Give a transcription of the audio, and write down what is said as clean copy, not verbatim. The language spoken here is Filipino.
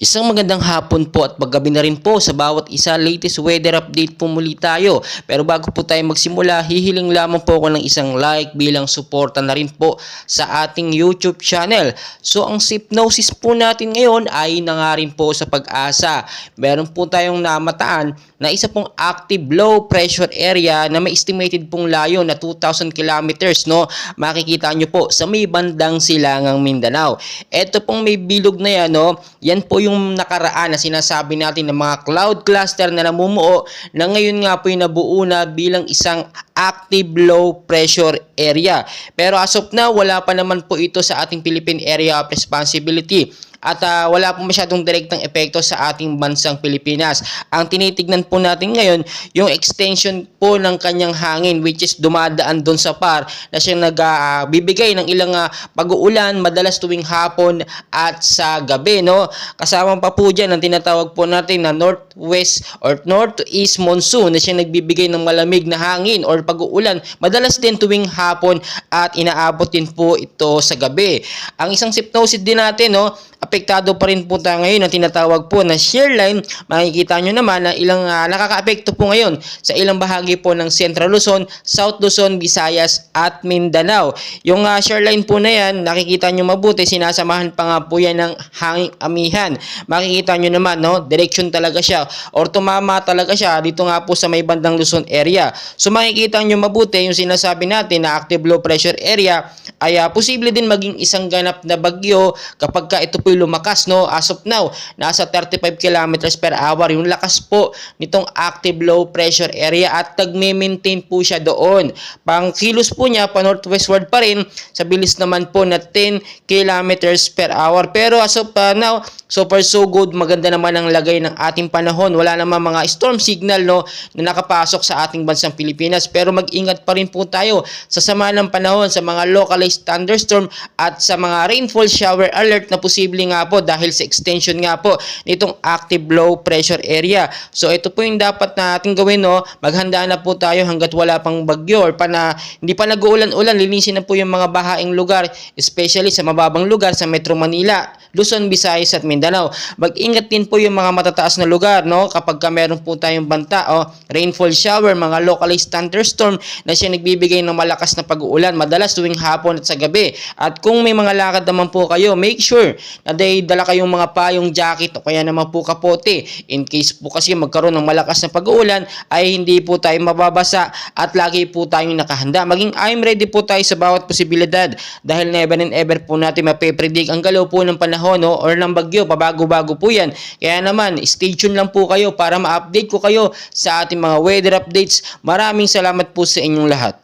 Isang magandang hapon po at paggabi na rin po sa bawat isa. Latest weather update po muli tayo. Pero bago po tayo magsimula, hihiling lamang po ako ng isang like bilang suporta na rin po sa ating YouTube channel. So ang hypnosis po natin ngayon ay nangarin po sa Pag-asa. Meron po tayong namataan na isa pong active low pressure area na may estimated pong layo na 2,000 kilometers, no? Makikita nyo po sa may bandang silangang Mindanao. Ito pong may bilog na yan, no? Yan po yung nakaraan na sinasabi natin ng mga cloud cluster na namumuo na ngayon nga po yung nabuo na bilang isang active low pressure area. Pero as of now, wala pa naman po ito sa ating Philippine Area of Responsibility. At wala po masyadong direktang epekto sa ating bansang Pilipinas. Ang tinitignan po natin ngayon, yung extension po ng kanyang hangin, which is dumadaan doon sa PAR na siyang nagbibigay ng ilang pag-uulan madalas tuwing hapon at sa gabi, no? Kasama pa po dyan ang tinatawag po natin na northwest or northeast monsoon na siyang nagbibigay ng malamig na hangin or pag-uulan madalas din tuwing hapon at inaabot din po ito sa gabi. Ang isang hypnosis din natin, no? Apektado pa rin po tayo ngayon ang tinatawag po na shear line. Makikita nyo naman na ilang nakaka-apekto po ngayon sa ilang bahagi po ng Central Luzon, South Luzon, Visayas at Mindanao. Yung shear line po na yan, nakikita nyo mabuti, sinasamahan pa nga po yan ng hanging amihan. Makikita nyo naman, no, direction talaga siya or tumama talaga siya dito nga po sa may bandang Luzon area. So makikita nyo mabuti yung sinasabi natin na active low pressure area ay posible din maging isang ganap na bagyo kapag ka ito po lumakas, no? As of now, nasa 35 kilometers per hour yung lakas po nitong active low pressure area at nagme-maintain po siya doon. Pang kilos po niya pa northwestward pa rin sa bilis naman po na 10 kilometers per hour. Pero as of now, so far so good, maganda naman ang lagay ng ating panahon. Wala naman mga storm signal, no, na nakapasok sa ating bansang Pilipinas. Pero mag-ingat pa rin po tayo sa sama ng panahon, sa mga localized thunderstorm at sa mga rainfall shower alert na posible nga po dahil sa extension nga po nitong active low pressure area. So ito po yung dapat natin gawin, no? Maghanda na po tayo hanggat wala pang bagyo or hindi pa nag-uulan-ulan. Linisin na po yung mga bahaing lugar, especially sa mababang lugar sa Metro Manila, Luzon, Visayas at Mindanao. Mag-ingat din po yung mga matataas na lugar, no? Kapag meron po tayong banta o rainfall shower, mga localized thunderstorm na siya nagbibigay ng malakas na pag-uulan madalas tuwing hapon at sa gabi. At kung may mga lakad naman po kayo, make sure na dala kayong mga payong jacket o kaya naman po kapote. In case po kasi magkaroon ng malakas na pag-uulan ay hindi po tayo mababasa at lagi po tayong nakahanda. Maging I'm ready po tayo sa bawat posibilidad dahil never and ever po natin mape-predict ang galaw po ng panahon, no, or ng bagyo. Pabago-bago po yan. Kaya naman, stay tuned lang po kayo para ma-update ko kayo sa ating mga weather updates. Maraming salamat po sa inyong lahat.